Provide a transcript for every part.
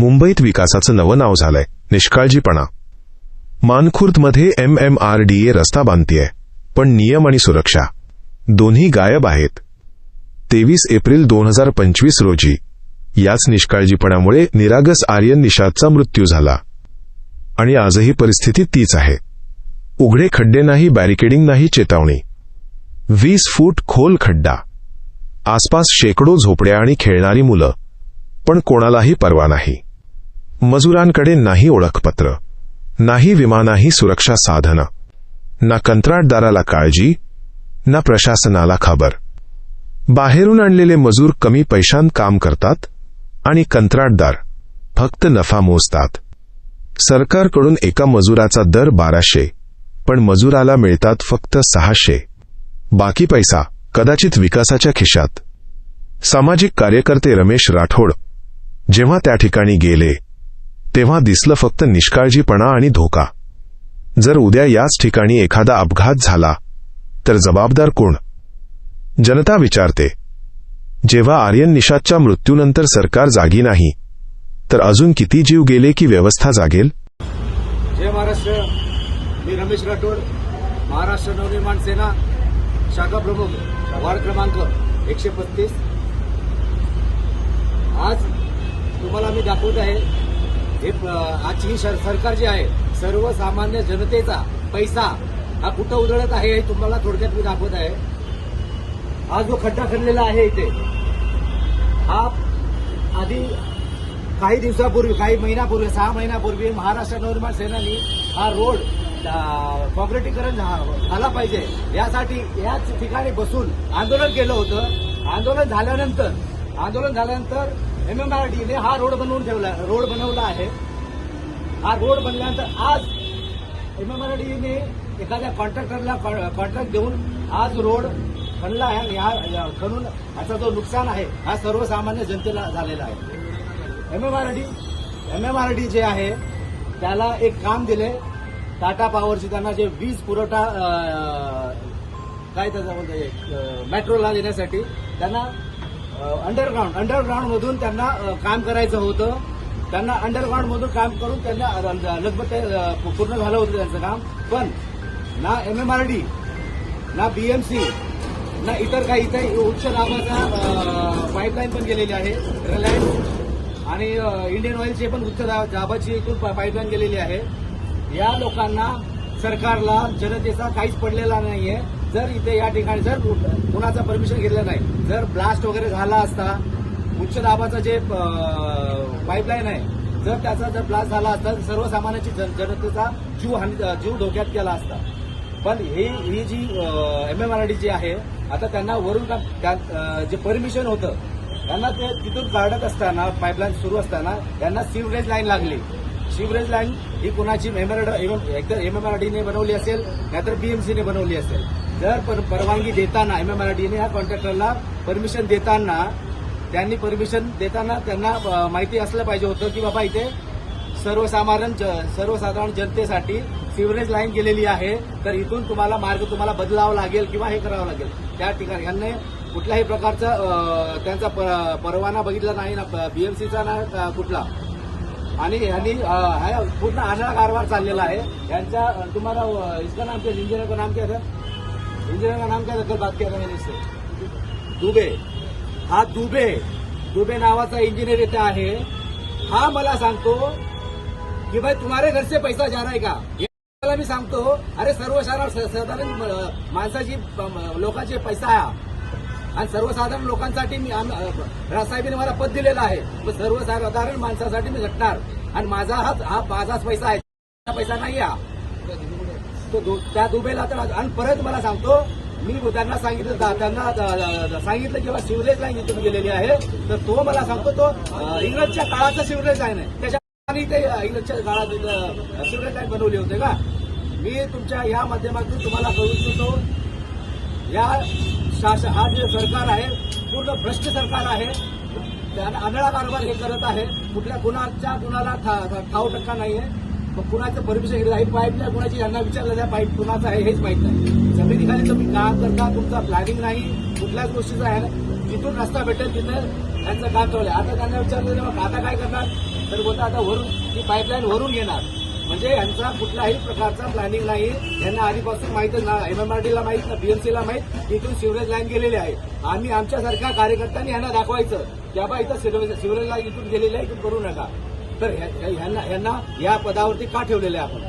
मुंबईत विकासाचं नवं नाव झालंय निष्काळजीपणा. मानखुर्दमध्ये MMRDA रस्ता बांधतेय, पण नियम आणि सुरक्षा दोन्ही गायब आहेत. 23 एप्रिल 2025 रोजी याच निष्काळजीपणामुळे निरागस आर्यन निषादचा मृत्यू झाला. आणि आजही परिस्थिती तीच आहे. उघडे खड्डे नाही, बॅरिकेडिंग नाही, चेतावणी. 20 फूट खोल खड्डा, आसपास शेकडो झोपड्या आणि खेळणारी मुलं, पण कोणालाही पर्वा नाही. मजुरांकडे नाही ओळखपत्र, नाही विमा, नाही सुरक्षा साधनं, ना कंत्राटदाराला काळजी, ना प्रशासनाला खबर. बाहेरून आणलेले मजूर कमी पैशांत काम करतात आणि कंत्राटदार फक्त नफा मोजतात. सरकारकडून एका मजुराचा दर 1200, पण मजुराला मिळतात फक्त 600. बाकी पैसा कदाचित विकासाच्या खिशात. सामाजिक कार्यकर्ते रमेश राठोड जेव्हा त्या ठिकाणी गेले तेव्हा दिसलं फक्त निष्काळजीपणा आणि धोका. जर उद्या याच ठिकाणी एखादा अपघात झाला तर जबाबदार कोण? जनता विचारते. जेव्हा आर्यन निषादच्या मृत्यूनंतर सरकार जागी नाही, तर अजून किती जीव गेले की व्यवस्था जागेल? जय महाराष्ट्र. मी रमेश राठोड, महाराष्ट्र नवनिर्माण सेना शाखा प्रमुख, वार्ड क्रमांक 135. आज तुम्हाला मी दाखवत आहे हे आजची ही सरकार जी आहे, सर्वसामान्य जनतेचा पैसा हा कुठं उधळत आहे हे तुम्हाला थोडक्यात मी दाखवत आहे. हा जो खड्डा खणलेला आहे इथे, हा आधी काही दिवसापूर्वी, काही महिन्यापूर्वी, 6 महिन्यापूर्वी महाराष्ट्र नवनिर्माण सेनेने हा रोड कॉन्क्रिटीकरण झाला पाहिजे यासाठी याच ठिकाणी बसून आंदोलन केलं होतं. आंदोलन झाल्यानंतर MMRDने हा रोड बनवला आहे. हा रोड बनल्यानंतर आज MMRDने एखाद्या कॉन्ट्रॅक्टरला कॉन्ट्रॅक्ट देऊन आज रोड खणला आहे. आणि खणून याचा जो नुकसान आहे हा सर्वसामान्य जनतेला झालेला आहे. MMRD जे आहे त्याला एक काम दिले, टाटा पॉवरची त्यांना जे वीज पुरवठा काय त्याचा म्हणतो मेट्रोला देण्यासाठी त्यांना अंडरग्राऊंड मधून त्यांना काम करायचं होतं. त्यांना अंडरग्राऊंड मधून काम करून त्यांना लगभग पूर्ण झालं होतं त्यांचं काम. पण ना MMRD, ना BMC, ना इतर काही इथे उच्च दाबाचा पाईपलाईन पण गेलेली आहे. रिलायन्स आणि इंडियन ऑइलची पण उच्च दाबाची इथून पाईपलाईन गेलेली आहे. या लोकांना, सरकारला, जनतेचा काहीच पडलेला नाहीये. जर इथे या ठिकाणी जर कुणाचं परमिशन घेतलं नाही, जर ब्लास्ट वगैरे झाला असता, उच्च दाबाचा जे पाईपलाईन आहे, जर त्याचा जर ब्लास्ट झाला असता तर सर्वसामान्याची जनतेचा जीव धोक्यात गेला असता. पण ही जी MMRD जी आहे, आता त्यांना वरून जे परमिशन होतं त्यांना ते तिथून काढत असताना, पाईपलाईन सुरू असताना त्यांना सीवरेज लाईन लागली. सीवरेज लाईन ही कुणाची एकतर MMRDने बनवली असेल, नाहीतर BMCने बनवली असेल. जर परवानगी देताना MMRDने या कॉन्ट्रॅक्टरला परमिशन देताना त्यांना माहिती असलं पाहिजे होतं की बाबा इथे सर्वसाधारण जनतेसाठी सीवरेज लाईन गेलेली आहे, तर इथून तुम्हाला बदलावं लागेल किंवा हे करावं लागेल. त्या ठिकाणी यांनी कुठल्याही प्रकारचा त्यांचा परवाना बघितला नाही, ना BMCचा ना कुठला. आणि यांनी पूर्ण आंधळा कारभार चाललेला आहे यांच्या. तुम्हाला इसका नाम क्या, इंजिनियर का नाम क्या था? इंजिनियर का नाम क्या था? कल बात किया था मैंने इससे. दुबे. हा दुबे नावाचा इंजिनियर इथे आहे. हा मला सांगतो की भाई तुम्हारे घर से पैसा जा रहा है का? याला मी सांगतो अरे सर्वसाधारण माणसाची, लोकांचे पैसा आहे आणि सर्वसाधारण लोकांसाठी मी राजसाहेबांनी मला पद दिलेलं आहे. मग सर्वसाधारण माणसासाठी मी झटणार आणि माझाच पैसा आहे, पैसा नाही हा. तो त्या दुबेला तर. आणि परत मला सांगतो, मी त्यांना सांगितलं किंवा सिव्हरेज लाईन इथून गेलेली आहे, तर तो मला सांगतो तो इंग्रजच्या काळाचा सिव्हरेज लाईन आहे, त्याच्या ते इंग्रजच्या काळात सिव्हरेज लाईन बनवली होते का? मी तुमच्या या माध्यमातून तुम्हाला कळू इच्छितो, हा जे सरकार आहे पूर्ण भ्रष्ट सरकार आहे. त्याने आंधळा कारभार हे करत आहे. कुणाला ठाव टक्का नाहीये. मग कुणाचं परमिशन घेतलं, ही पाईपलाईन कुणाची, यांना विचारलं त्या पाईप कुणाचं आहे हेच माहित नाही. जमिनीखाली तुम्ही काम करता, तुमचा प्लॅनिंग नाही, कुठल्याच गोष्टीचं आहे. जिथून रस्ता भेटेल तिथे त्यांचं काम चालू आहे. आता त्यांना विचारलं मग आता काय करणार? तर बोलता आता वरून ती पाईपलाईन वरून घेणार. म्हणजे यांचा कुठलाही प्रकारचा प्लॅनिंग नाही. यांना आधीपासून माहितच ना, MMRDला माहित ना, BMCला माहित इथून सिवरेज लाईन गेलेली आहे. आम्ही आमच्यासारख्या कार्यकर्त्यांनी यांना दाखवायचं की बाबा इथं सिवरेज लाईन इथून गेलेली आहे, इथून करू नका. तर यांना या पदावरती का ठेवलेले आहे आपण?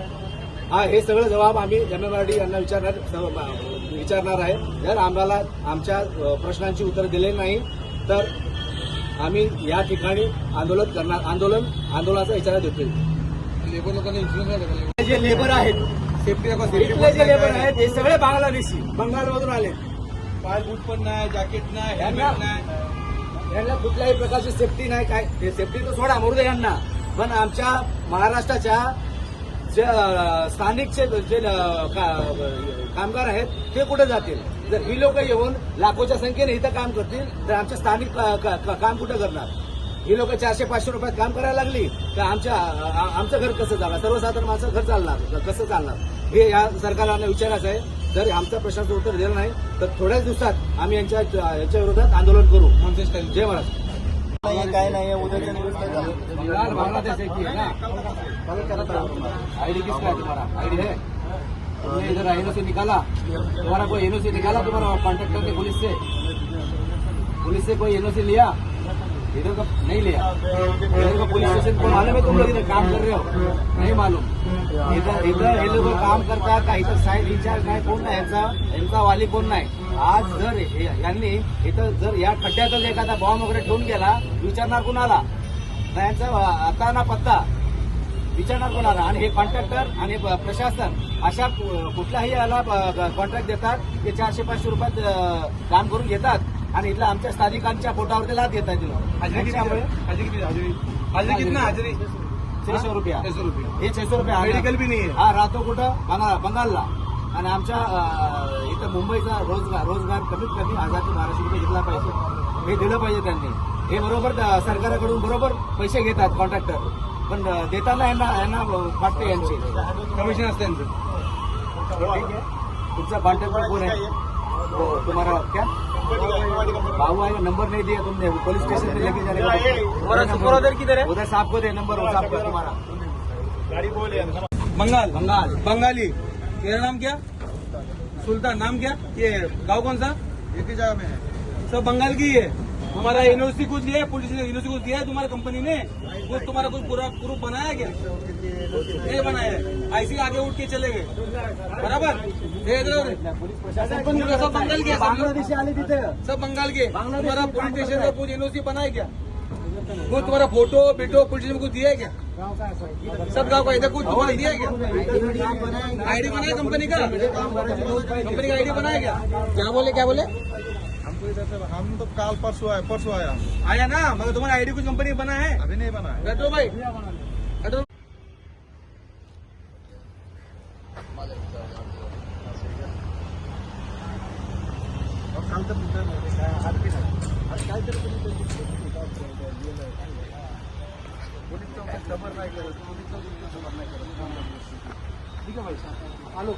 हे सगळं जबाब आम्ही MMRD यांना विचारणार आहे. जर आम्हाला आमच्या प्रश्नांची उत्तर दिले नाही तर आम्ही या ठिकाणी आंदोलन करणार. आंदोलनाचा इशारा देतोय. लेबर लोकांना इन्शुरन्स जे लेबर आहेत, सेफ्टी इथले जे लेबर आहेत हे सगळे बांगलादेशी, बंगालमधून आले. पाय बूट पण नाही, जॅकेट नाही, हेल्मेट नाही. यांना कुठल्याही प्रकारची सेफ्टी नाही. काय ते सेफ्टी तर सोडा, मरू दे यांना. पण आमच्या महाराष्ट्राच्या जे स्थानिकचे जे कामगार आहेत ते कुठे जातील? जर ही लोक येऊन लाखोच्या संख्येने इथं काम करतील तर आमचे स्थानिक काम कुठे करणार? ही लोक 400-500 रुपयात काम करायला लागली तर आमचं घर कसं चालणार? सर्वसाधारण माणसं घर चालणार कसं चालणार? हे या सरकारला विचारायचं आहे. जर आमच्या प्रश्नाचं उत्तर दिलं नाही तर थोड्याच दिवसात आम्ही यांच्या विरोधात आंदोलन करू. जय महाराष्ट्र. काय नाही, उद्याच्या दिवस काय झालं? बंगाल बांग्लादेश एक ही है ना? आईडी किसका है तुम्हारा? आईडी है? तुमने इधर एनओसी निकाला? तुम्हारा कोई एनओसी निकाला तुम्हारा कॉन्ट्रैक्टर ने पुलिस से कोई एनओसी लिया? इधर का नहीं लिया. इधर का पुलिस स्टेशन को मालूम है तुम लोग इधर काम कर रहे हो? नहीं मालूम. इधर हे लोग काम करतात का? इथं साईड इंचार्ज नाही, कोण नाही यांचा वाली कोण नाही. आज जर यांनी इथं जर या खड्ड्यात एखादा बॉम्ब वगैरे ठेवून गेला विचारणार कोणाला? नाही यांचा आता ना पत्ता विचारणार कोणाला? आणि हे कॉन्ट्रॅक्टर आणि प्रशासन अशा कुठल्याही याला कॉन्ट्रॅक्ट देतात ते 400-500 रुपयात काम करून घेतात आणि इथल्या आमच्या स्थानिकांच्या पोटावरती लाद येतात. हाजरी कितना? हाजरी 600 रुपया. 600 रुपये. हे 600 रुपये मेडिकल बी नाही आहे. हा राहतो कुठं? बंगालला. आणि आमच्या इथं मुंबईचा रोजगार कमीत कमी 1000 ते 1200 रुपये घेतला पाहिजे. हे दिलं पाहिजे त्यांनी. हे बरोबर सरकारकडून बरोबर पैसे घेतात कॉन्ट्रॅक्टर, पण देताना यांना वाटते यांचे कमिशन असते त्यांचं. ठीक है. तुमचा कॉन्ट्रॅक्टर कोण आहे? तुम्हारा क्या बाबू है? नंबर नहीं दिया तुमने, पुलिस स्टेशन में लेके जाने का. उधर किधर है? उधर साहब को दे नंबर, वो साहब को तुम्हारा. बंगाल. बंगाली. तेरा नाम क्या? सुल्तान. नाम क्या? ये गांव कौन सा? एक ही जगह में है. सब बंगाल की है. हमारा यूनिवर्सिटी कुछ लिया है, पुलिस ने यूनिवर्सिटी कुछ दिया है तुम्हारी कंपनी ने? कुछ तुम्हारा कुछ पूरा प्रूफ बनाया क्या? नहीं बनाया है. ऐसे आगे उठ के चले गए. बराबर. सब बंगाल के, बांग्लादेशी आले तिथे. सब बंगाल के. तुम्हारा पुलिस स्टेशन का कुछ यूनिवर्सिटी बनाया क्या? कुछ तुम्हारा फोटो बिल्डिंग में कुछ दिया है क्या? सब गाँव का इधर कुछ तुम्हारा दिया है क्या? आईडी बनाया कंपनी का? कंपनी का आईडी बनाया क्या? क्या बोले? हम तो काल परसों आया ना, मगर तुम्हारा आईडी कुछ कंपनी बना है? अभी नहीं बना है. बैठो भाई. ठीक आहे भाई. आलो.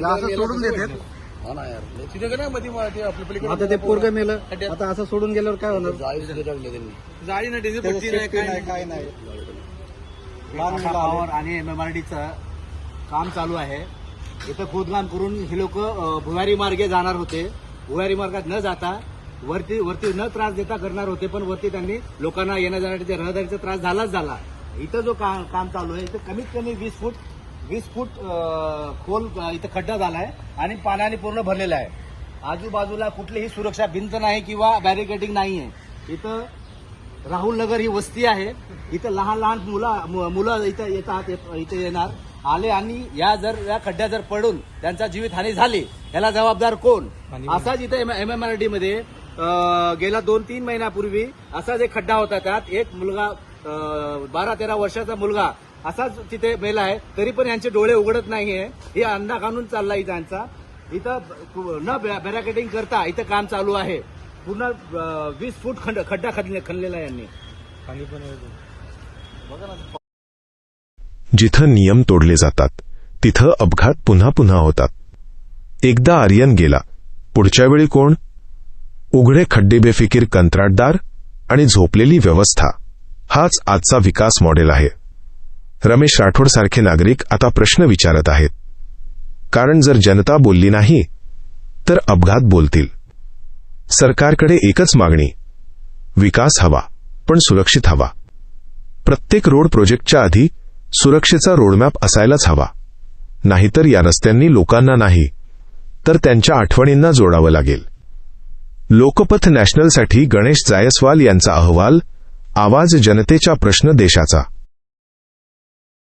असं सोडून देते. तिथे का नाही मध्ये आपल्या पलीकडे आता ते पोरग मेलं, आता असं सोडून गेल्यावर काय होणार? जाळी ना डिझेल पट्टी नाही, काय नाही. पॉवर आणि MMRDचं काम चालू आहे. इथं खोदकाम करून हे लोक भुयारी मार्गे जाणार होते. भुयारी मार्गात न जाता वरती न त्रास देता करणार होते, पण वरती त्यांनी लोकांना येण्या जाण्याच्या रहदारीचा त्रास झाला. इथं जो काम चालू आहे इथं कमीत कमी 20 फूट खोल इथं खड्डा झालाय आणि पाण्याने पूर्ण भरलेला आहे. आजूबाजूला कुठलीही सुरक्षा भिंत नाही किंवा बॅरिकेडिंग नाही आहे. इथं राहुल नगर ही वस्ती आहे. इथं लहान मुलं इथं येतात, इथे येणार आले आणि या खड्ड्यात जर पडून त्यांचा जीवितहानी झाली याला जबाबदार कोण? असाच इथं MMRD मध्ये गेल्या 2-3 महिन्यापूर्वी असाच एक खड्डा होता. त्यात एक मुलगा 12-13 वर्षाचा मुलगा असाच तिथे मेला आहे. तरी पण यांचे डोळे उघडत नाहीये. हे अंधा कानून चाललाय त्यांचा. इथं न बॅरिकेडिंग करता इथं काम चालू आहे. पूर्ण 20 फूट खड्डा खणलेला आहे यांनी. जिथं नियम तोडले जातात तिथं अपघात पुन्हा होतात. एकदा आर्यन गेला, पुढच्या वेळी कोण? उघडे खड्डे, बेफिकीर कंत्राटदार आणि झोपलेली व्यवस्था हाच आजचा विकास मॉडेल आहे. रमेश राठोड सारखे नागरिक आता प्रश्न विचारत आहेत, कारण जर जनता बोलली नाही तर अपघात बोलतील. सरकारकडे एकच मागणी, विकास हवा, पण सुरक्षित हवा. प्रत्येक रोड प्रोजेक्टच्या आधी सुरक्षेचा रोडमॅप असायलाच हवा. नाहीतर या रस्त्यांनी लोकांना नाही तर त्यांच्या आठवणींना जोडावं लागेल. लोकपथ नॅशनलसाठी गणेश जायस्वाल यांचा अहवाल. आवाज जनतेचा, प्रश्न देशाचा.